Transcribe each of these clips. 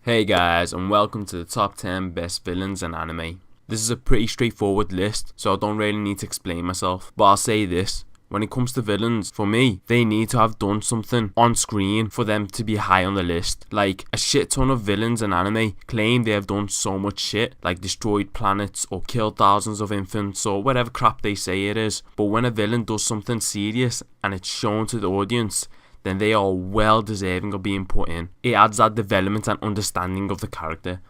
Hey guys, and welcome to the top 10 best villains in anime. This is a pretty straightforward list, so I don't really need to explain myself, but I'll say this. When it comes to villains, for me, they need to have done something on screen for them to be high on the list. Like, a shit ton of villains in anime claim they have done so much shit, like destroyed planets or killed thousands of infants or whatever crap they say it is. But when a villain does something serious and it's shown to the audience, then they are well deserving of being put in. It adds that development and understanding of the character.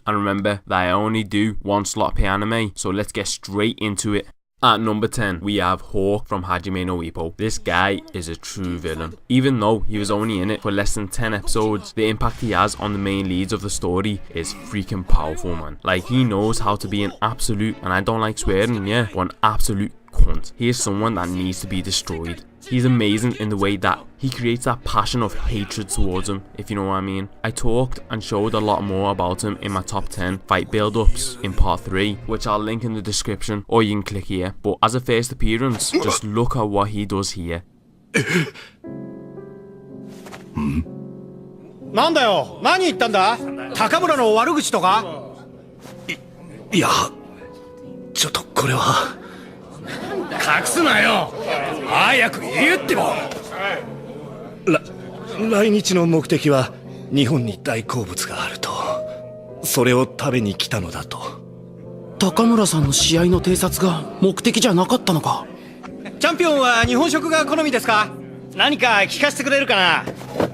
And remember that I only do one slot per anime, so let's get straight into it. At number 10, we have Hawk from Hajime no Ippo. This guy is a true villain. Even though he was only in it for less than 10 episodes, the impact he has on the main leads of the story is freaking powerful, man. Like, he knows how to be an absolute, and I don't like swearing, yeah, but an absolute cunt. He is someone that needs to be destroyed. He's amazing in the way that he creates that passion of hatred towards him, if you know what I mean. I talked and showed a lot more about him in my top 10 fight build-ups in part 3, which I'll link in the description, or you can click here. But as a first appearance, just look at what he does here. なんだよ、何言ったんだ？高村の悪口とか？いや、ちょっとこれは。隠すなよ。早く言えってば。来日の目的は日本に大好物があると。それを食べに来たのだと。高村さんの試合の偵察が目的じゃなかったのか。チャンピオンは日本食が好みですか？何か聞かせてくれるかな？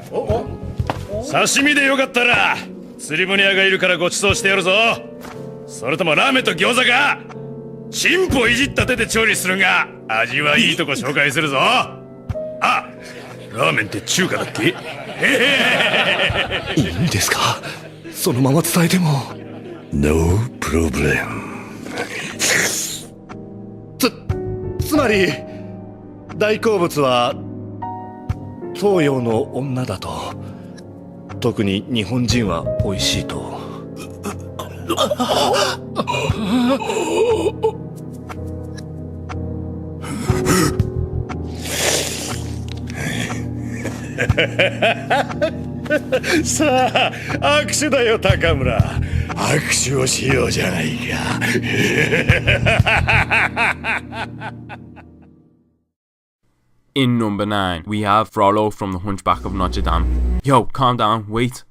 刺身でよかったら釣り船屋がいるからご馳走してやるぞ。それともラーメンと餃子か？チンポいじった手で調理するが味はいいとこ紹介するぞ。あ、ラーメンって中華だっけ？いいんですか？そのまま伝えても。No problem。つまり大好物は東洋の女だと。特に日本人は美味しいと。さあ握手だよ高村。握手をしようじゃないか。In number 9, we have Frollo from the Hunchback of Notre Dame. Yo, calm down, wait,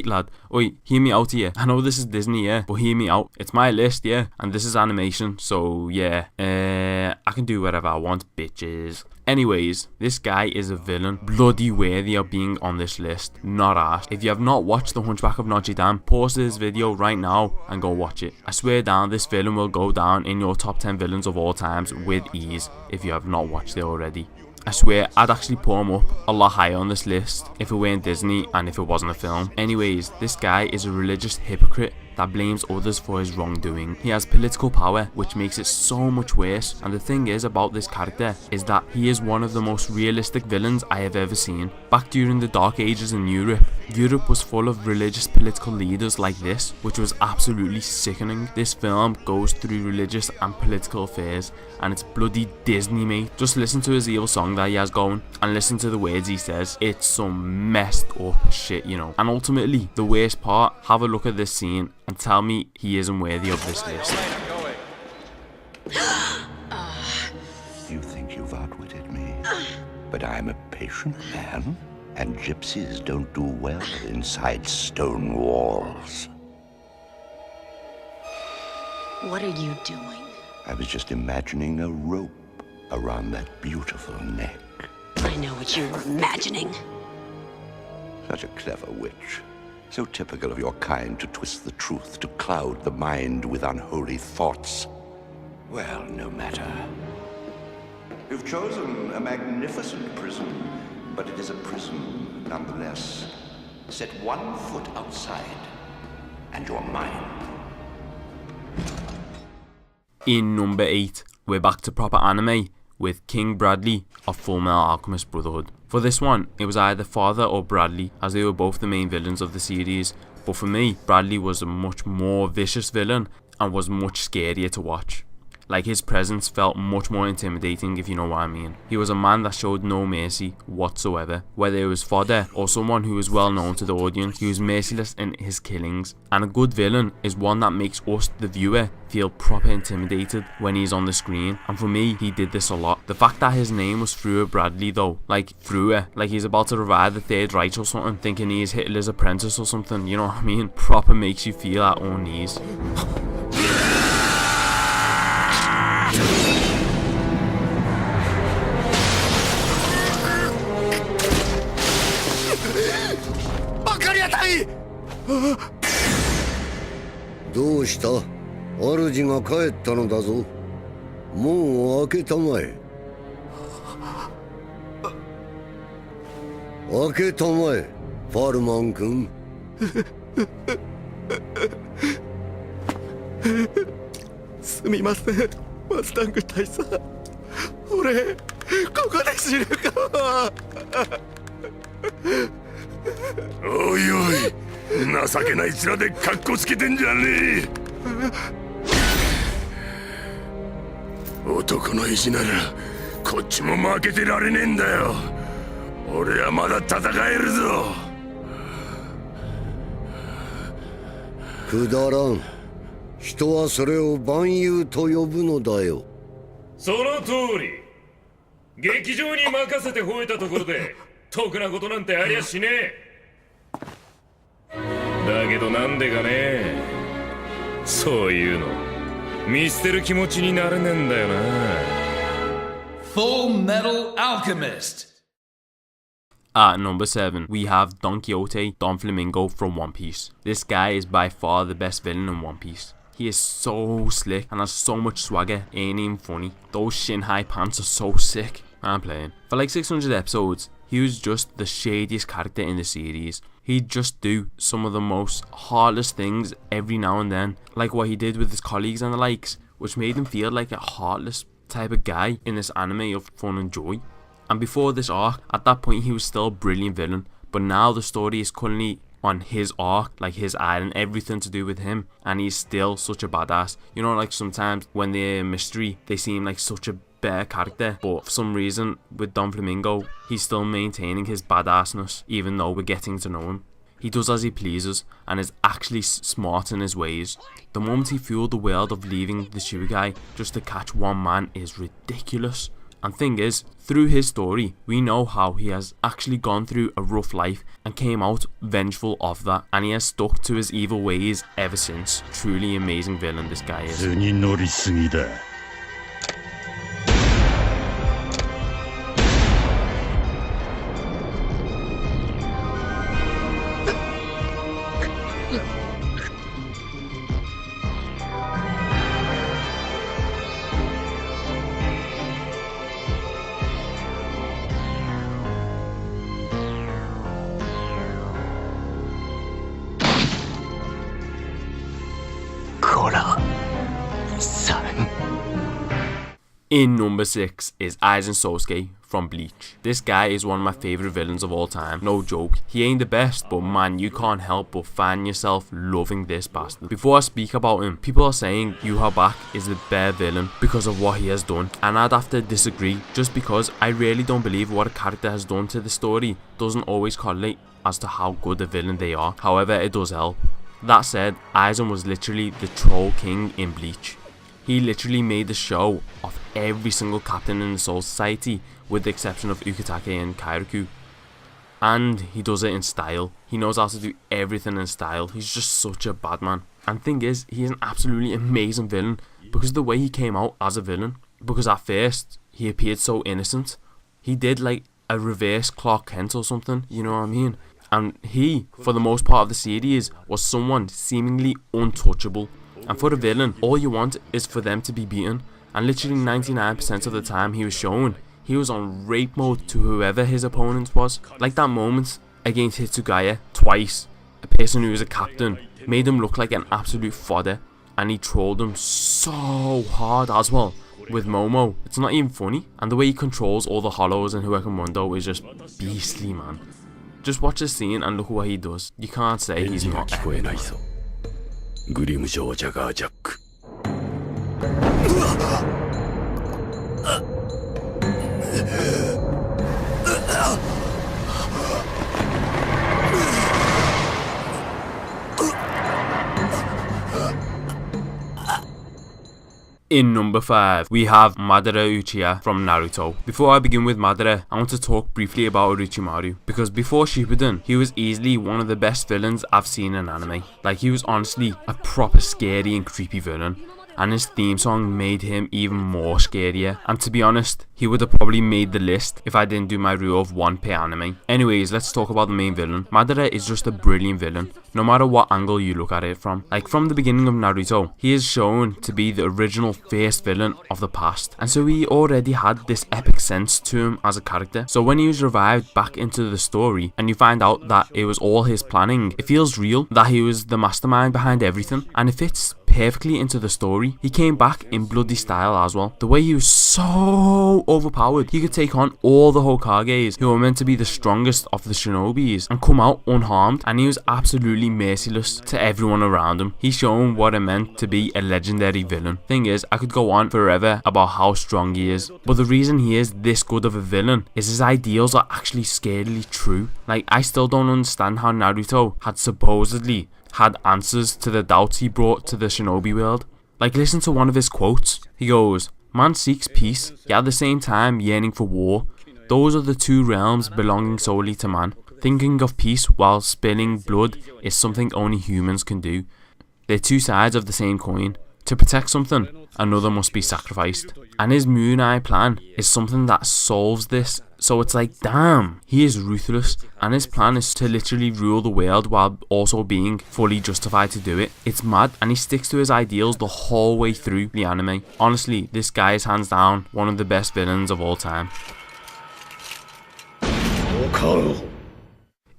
lad. Oi, hear me out here. I know this is Disney, yeah, but hear me out. It's my list, yeah, and this is animation, so yeah, I can do whatever I want, bitches. Anyways, this guy is a villain, bloody worthy of being on this list, not asked. If you have not watched The Hunchback of Notre Dame, pause this video right now and go watch it. I swear down, this villain will go down in your top 10 villains of all times with ease if you have not watched it already. I swear I'd actually put him up a lot higher on this list if it weren't Disney and if it wasn't a film. Anyways, this guy is a religious hypocrite that blames others for his wrongdoing. He has political power, which makes it so much worse, and the thing is about this character is that he is one of the most realistic villains I have ever seen. Back during the Dark Ages in Europe was full of religious political leaders like this, which was absolutely sickening. This film goes through religious and political affairs, and it's bloody Disney, mate. Just listen to his evil song that he has going, and listen to the words he says. It's some messed up shit, you know. And ultimately, the worst part, have a look at this scene and tell me he isn't worthy of this list. You think you've outwitted me, but I'm a patient man, and gypsies don't do well inside stone walls. What are you doing? I was just imagining a rope around that beautiful neck. I know what you were imagining. Such a clever witch. So typical of your kind to twist the truth, to cloud the mind with unholy thoughts. Well, no matter. You've chosen a magnificent prison, but it is a prison nonetheless. Set one foot outside, and you're mine. In number 8, we're back to proper anime with King Bradley of Fullmetal Alchemist Brotherhood. For this one, it was either Father or Bradley, as they were both the main villains of the series, but for me, Bradley was a much more vicious villain and was much scarier to watch. Like his presence felt much more intimidating, if you know what I mean. He was a man that showed no mercy whatsoever. Whether it was fodder or someone who was well known to the audience, he was merciless in his killings. And a good villain is one that makes us, the viewer, feel proper intimidated when he's on the screen. And for me, he did this a lot. The fact that his name was Fruer Bradley though, like Fruer, like he's about to revive the Third Reich or something, thinking he's Hitler's apprentice or something, you know what I mean? Proper makes you feel at own knees.どうした？主が帰ったのだぞ。門を開けたまえ。開けたまえ、ファルマン君。すみません、マスタング大佐。俺、ここで死ぬかも。おいおい、情けない面でカッコつけてんじゃねえ。男の意地ならこっちも負けてられねえんだよ。俺はまだ戦えるぞ。くだらん。人はそれを蛮勇と呼ぶのだよ。その通り。劇場に任せて吠えたところで得なことなんてありゃしねえ。だけどなんでかね、そういうの見捨てる気持ちになれねえんだよな。 Full Metal Alchemist. At number 7, we have Don Quixote, Don Flamingo from One Piece. This guy is by far the best villain in One Piece. He is so slick and has so much swagger, ain't even funny. Those shin high pants are so sick. I'm playing. For like 600 episodes, he was just the shadiest character in the series. He'd just do some of the most heartless things every now and then, like what he did with his colleagues and the likes, which made him feel like a heartless type of guy in this anime of fun and joy. And before this arc, at that point he was still a brilliant villain, but now the story is currently on his arc, like his island, everything to do with him, and he's still such a badass. You know, like sometimes when they're mystery, they seem like such a better character, but for some reason with Don Flamingo, he's still maintaining his badassness even though we're getting to know him. He does as he pleases and is actually smart in his ways. The moment he fueled the world of leaving the Shibukai just to catch one man is ridiculous. And thing is, through his story, we know how he has actually gone through a rough life and came out vengeful of that, and he has stuck to his evil ways ever since. Truly amazing villain this guy is. 図に乗りすぎだ。In number 6 is Aizen Sosuke from Bleach. This guy is one of my favourite villains of all time, no joke. He ain't the best, but man, you can't help but find yourself loving this bastard. Before I speak about him, people are saying Yuha Bak is the bare villain because of what he has done, and I'd have to disagree, just because I really don't believe what a character has done to the story doesn't always correlate as to how good a villain they are. However, it does help. That said, Aizen was literally the troll king in Bleach. He literally made the show of every single captain in the Soul Society, with the exception of Ukitake and Kairaku. And he does it in style. He knows how to do everything in style. He's just such a bad man. And thing is, he's an absolutely amazing villain because of the way he came out as a villain. Because at first, he appeared so innocent. He did like a reverse Clark Kent or something, you know what I mean? And he, for the most part of the series, was someone seemingly untouchable. And for a villain, all you want is for them to be beaten. And literally 99% of the time he was shown, he was on rape mode to whoever his opponent was. Like that moment against Hitsugaya twice, a person who was a captain, made him look like an absolute fodder. And he trolled him so hard as well. With Momo, it's not even funny. And the way he controls all the hollows in Huecamundo is just beastly, man. Just watch this scene and look at what he does. You can't say he's not. グリムジョー・ジャガー・ジャック。In number 5, we have Madara Uchiha from Naruto. Before I begin with Madara, I want to talk briefly about Orochimaru, because before Shippuden, he was easily one of the best villains I've seen in anime. Like, he was honestly a proper scary and creepy villain, and his theme song made him even more scarier. And to be honest, he would have probably made the list if I didn't do my rule of 1 per anime. Anyways, let's talk about the main villain. Madara is just a brilliant villain, no matter what angle you look at it from. Like, from the beginning of Naruto, he is shown to be the original first villain of the past, and so he already had this epic sense to him as a character. So when he was revived back into the story, and you find out that it was all his planning, it feels real that he was the mastermind behind everything, and it fits perfectly into the story. He came back in bloody style as well. The way he was so overpowered, he could take on all the Hokages, who were meant to be the strongest of the shinobis, and come out unharmed, and he was absolutely merciless to everyone around him. He's shown what it meant to be a legendary villain. Thing is, I could go on forever about how strong he is, but the reason he is this good of a villain is his ideals are actually scarily true. Like, I still don't understand how Naruto had supposedly had answers to the doubts he brought to the shinobi world. Like, listen to one of his quotes. He goes, "Man seeks peace, yet at the same time yearning for war. Those are the two realms belonging solely to man. Thinking of peace while spilling blood is something only humans can do. They're two sides of the same coin. To protect something, another must be sacrificed." And his Moon Eye plan is something that solves this. So it's like, damn, he is ruthless, and his plan is to literally rule the world while also being fully justified to do it. It's mad, and he sticks to his ideals the whole way through the anime. Honestly, this guy is hands down one of the best villains of all time.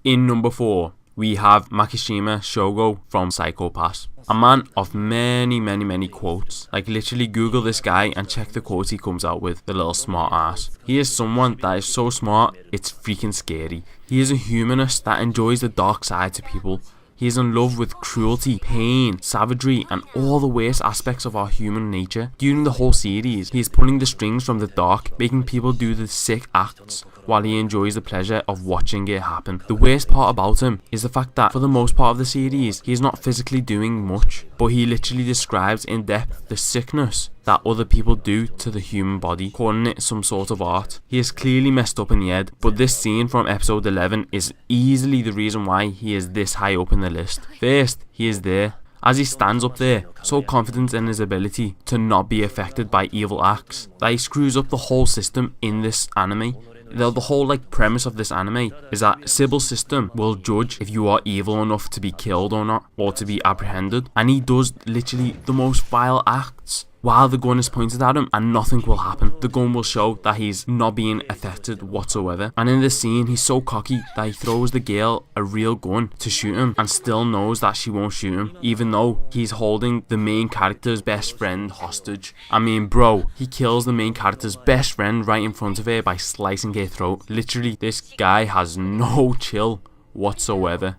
In number 4, we have Makishima Shogo from Psycho Pass. A man of many quotes. Like, literally Google this guy and check the quotes he comes out with, the little smart ass. He is someone that is so smart, it's freaking scary. He is a humanist that enjoys the dark side to people. He is in love with cruelty, pain, savagery, and all the worst aspects of our human nature. During the whole series, he is pulling the strings from the dark, making people do the sick acts, while he enjoys the pleasure of watching it happen. The worst part about him is the fact that for the most part of the series, he is not physically doing much, but he literally describes in depth the sickness that other people do to the human body, calling it some sort of art. He is clearly messed up in the head, but this scene from episode 11 is easily the reason why he is this high up in the list. First, he is there. As he stands up there, so confident in his ability to not be affected by evil acts, that he screws up the whole system in this anime. The whole premise of this anime is that Sybil's system will judge if you are evil enough to be killed or not, or to be apprehended, and he does literally the most vile acts while the gun is pointed at him, and nothing will happen. The gun will show that he's not being affected whatsoever. And in this scene, he's so cocky that he throws the girl a real gun to shoot him, and still knows that she won't shoot him, even though he's holding the main character's best friend hostage. I mean, bro, he kills the main character's best friend right in front of her by slicing her throat. Literally, this guy has no chill whatsoever.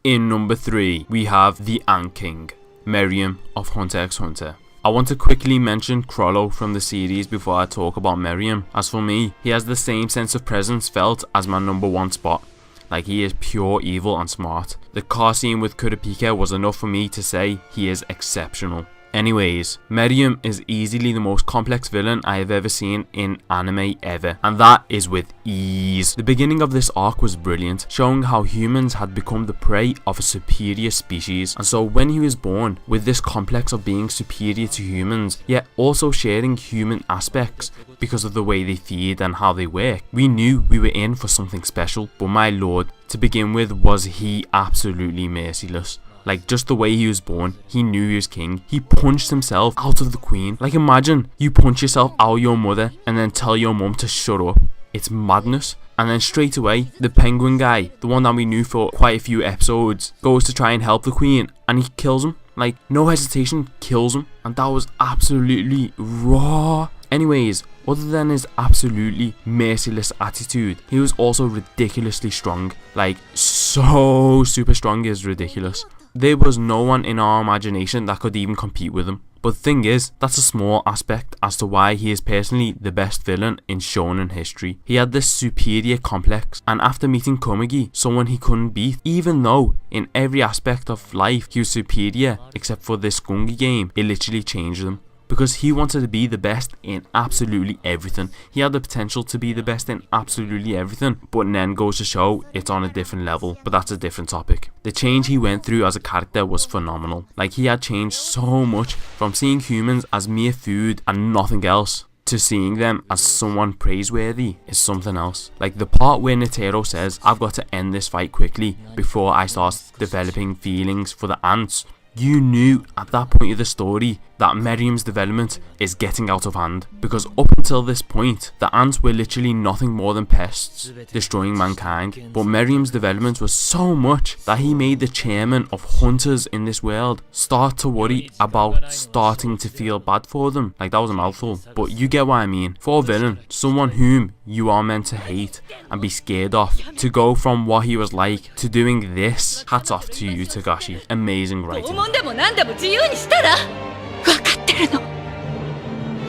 In number 3, we have the Ant King, Meriam of Hunter x Hunter. I want to quickly mention Chrollo from the series before I talk about Meriam. As for me, he has the same sense of presence felt as my number 1 spot. Like, he is pure evil and smart. The car scene with Kurapika was enough for me to say he is exceptional. Anyways, Meruem is easily the most complex villain I have ever seen in anime ever, and that is with ease. The beginning of this arc was brilliant, showing how humans had become the prey of a superior species, and so when he was born with this complex of being superior to humans, yet also sharing human aspects because of the way they feed and how they work, we knew we were in for something special. But my lord, to begin with, was he absolutely merciless. Like, just the way he was born, he knew he was king. He punched himself out of the queen. Like, imagine you punch yourself out of your mother and then tell your mum to shut up. It's madness. And then straight away, the penguin guy, the one that we knew for quite a few episodes, goes to try and help the queen and he kills him. Like, no hesitation, kills him. And that was absolutely raw. Anyways, other than his absolutely merciless attitude, he was also ridiculously strong. Like, so super strong is ridiculous. There was no one in our imagination that could even compete with him. But the thing is, that's a small aspect as to why he is personally the best villain in shonen history. He had this superior complex, and after meeting Komugi, someone he couldn't beat, even though in every aspect of life he was superior, except for this Gungi game, it literally changed him. Because he wanted to be the best in absolutely everything. He had the potential to be the best in absolutely everything, but then goes to show it's on a different level, but that's a different topic. The change he went through as a character was phenomenal. Like, he had changed so much from seeing humans as mere food and nothing else to seeing them as someone praiseworthy is something else. Like, the part where Netero says, "I've got to end this fight quickly before I start developing feelings for the ants." You knew at that point of the story that Meruem's development is getting out of hand, because up until this point the ants were literally nothing more than pests destroying mankind, but Meruem's development was so much that he made the chairman of hunters in this world start to worry about starting to feel bad for them. Like, that was a mouthful, but you get what I mean. For a villain, someone whom you are meant to hate and be scared of, to go from what he was like to doing this, hats off to you, Togashi. Amazing writing.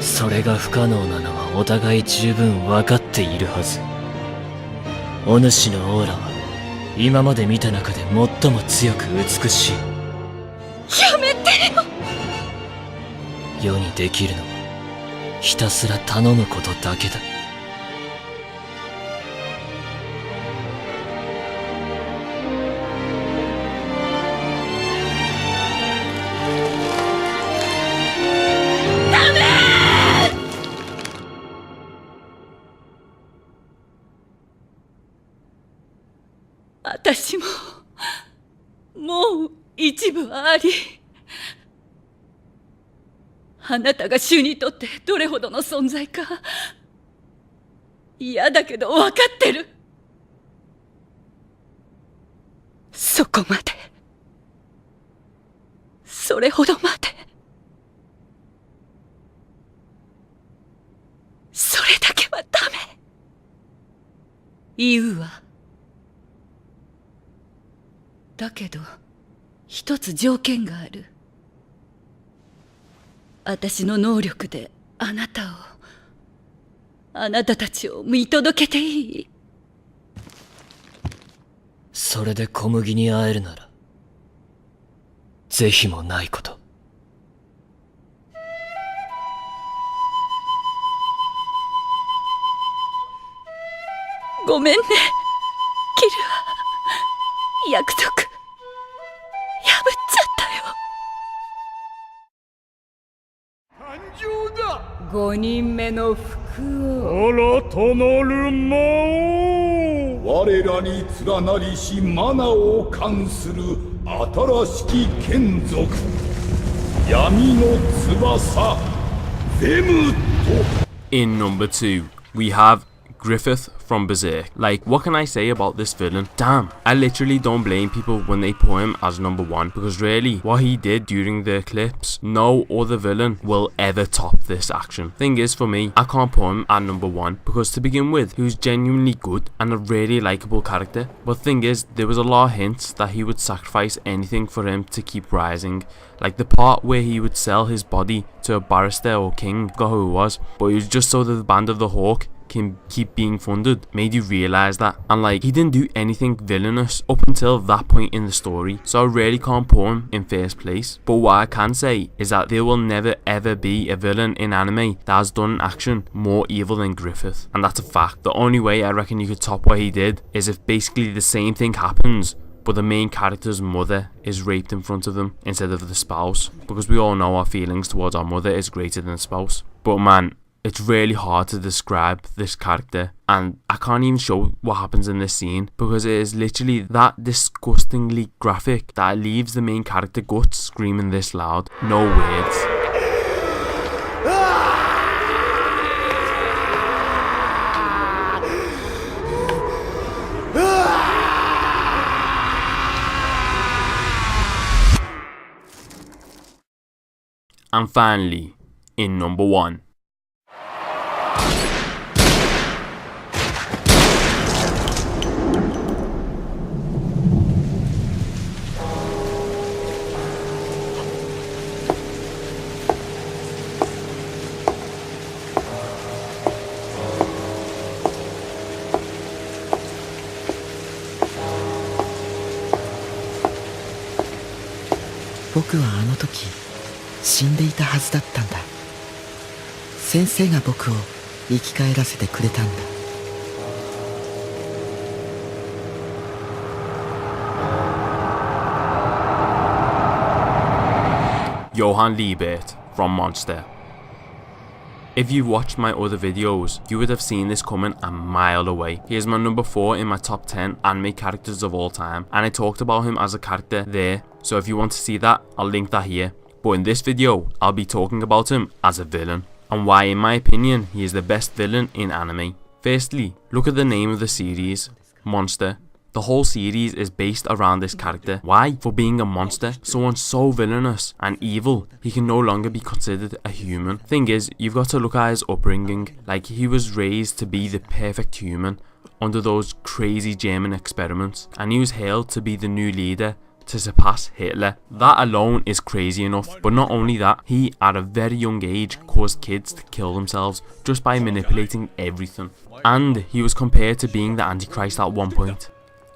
それが不可能なのはお互い十分分かっているはず。お主のオーラは今まで見た中で最も強く美しい。やめてよ。世にできるのはひたすら頼むことだけだ。私ももう一部あり、あなたが主にとってどれほどの存在か嫌だけど分かってる。そこまで、それほどまで、それだけはダメ。言うわ。だけど一つ条件がある。私の能力であなたたちを見届けていい？それで小麦に会えるなら是非もないこと。ごめんね、キルア。約束破っちゃったよ。誕生だ。5人目の服を。新たなる魔王。我らに連なりしマナを冠する新しき眷属。闇の翼ゼムト。 In number 2, we have Griffith from Berserk. Like, what can I say about this villain? Damn, I literally don't blame people when they put him as number 1, because really, what he did during the eclipse, no other villain will ever top this action. Thing is, for me, I can't put him at number 1, because to begin with, he was genuinely good and a really likable character. But thing is, there was a lot of hints that he would sacrifice anything for him to keep rising. Like the part where he would sell his body to a barrister or king, forgot who it was, but it was just so that the Band of the Hawk can keep being funded made you realise that. And like, he didn't do anything villainous up until that point in the story, so I really can't put him in first place. But what I can say is that there will never ever be a villain in anime that has done an action more evil than Griffith, and that's a fact. The only way I reckon you could top what he did is if basically the same thing happens, but the main character's mother is raped in front of them instead of the spouse, because we all know our feelings towards our mother is greater than the spouse. But man, it's really hard to describe this character, and I can't even show what happens in this scene because it is literally that disgustingly graphic that it leaves the main character guts screaming this loud. No words. And finally, in number 1.僕はあの時死んでいたはずだったんだ。先生が僕を生き返らせてくれたんだ。Johann Liebert from Monster. If you've watched my other videos, you would have seen this coming a mile away. He is my number 4 in my top 10 anime characters of all time, and I talked about him as a character there, so if you want to see that, I'll link that here. But in this video, I'll be talking about him as a villain, and why in my opinion he is the best villain in anime. Firstly, look at the name of the series, Monster. The whole series is based around this character. Why? For being a monster, someone so villainous and evil, he can no longer be considered a human. Thing is, you've got to look at his upbringing. Like, he was raised to be the perfect human under those crazy German experiments, and he was hailed to be the new leader to surpass Hitler. That alone is crazy enough. But not only that, he at a very young age caused kids to kill themselves just by manipulating everything. And he was compared to being the Antichrist at one point.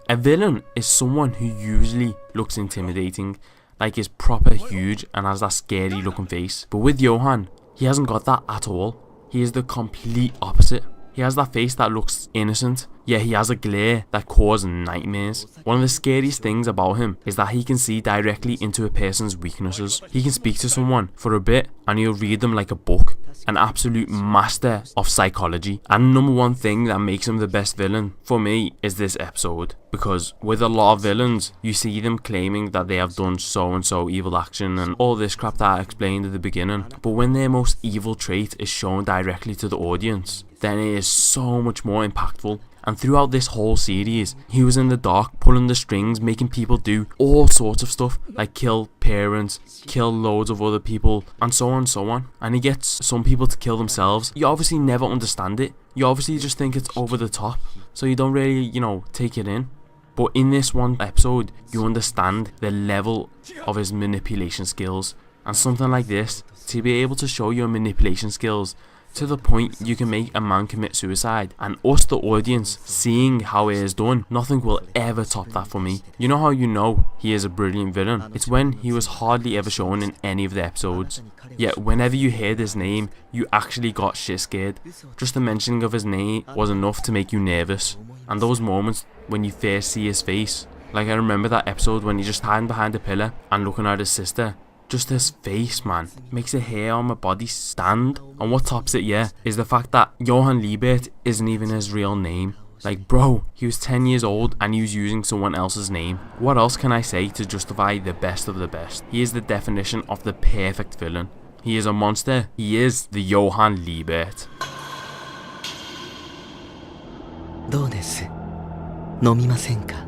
A villain is someone who usually looks intimidating, like is proper huge and has that scary looking face. But with Johann, he hasn't got that at all. He is the complete opposite. He has that face that looks innocent, yet he has a glare that causes nightmares. One of the scariest things about him is that he can see directly into a person's weaknesses. He can speak to someone for a bit and he'll read them like a book. An absolute master of psychology. And number 1 thing that makes him the best villain for me is this episode, because with a lot of villains you see them claiming that they have done so and so evil action and all this crap that I explained at the beginning, but when their most evil trait is shown directly to the audience, then it is so much more impactful. And throughout this whole series, he was in the dark, pulling the strings, making people do all sorts of stuff, like kill parents, kill loads of other people, and so on and so on. And he gets some people to kill themselves. You obviously never understand it. You obviously just think it's over the top, so you don't really, take it in. But in this one episode, you understand the level of his manipulation skills. And something like this, to be able to show your manipulation skills to the point you can make a man commit suicide, and us the audience seeing how it is done, nothing will ever top that for me. You know how you know he is a brilliant villain? It's when he was hardly ever shown in any of the episodes, yet whenever you heard his name you actually got shit scared. Just the mentioning of his name was enough to make you nervous. And those moments when you first see his face, like I remember that episode when he's just hiding behind a pillar and looking at his sister. Just his face, man, makes the hair on my body stand. And what tops it, is the fact that Johann Liebert isn't even his real name. Like, bro, he was 10 years old and he was using someone else's name. What else can I say to justify the best of the best? He is the definition of the perfect villain. He is a monster. He is the Johann Liebert. どうです？飲みませんか？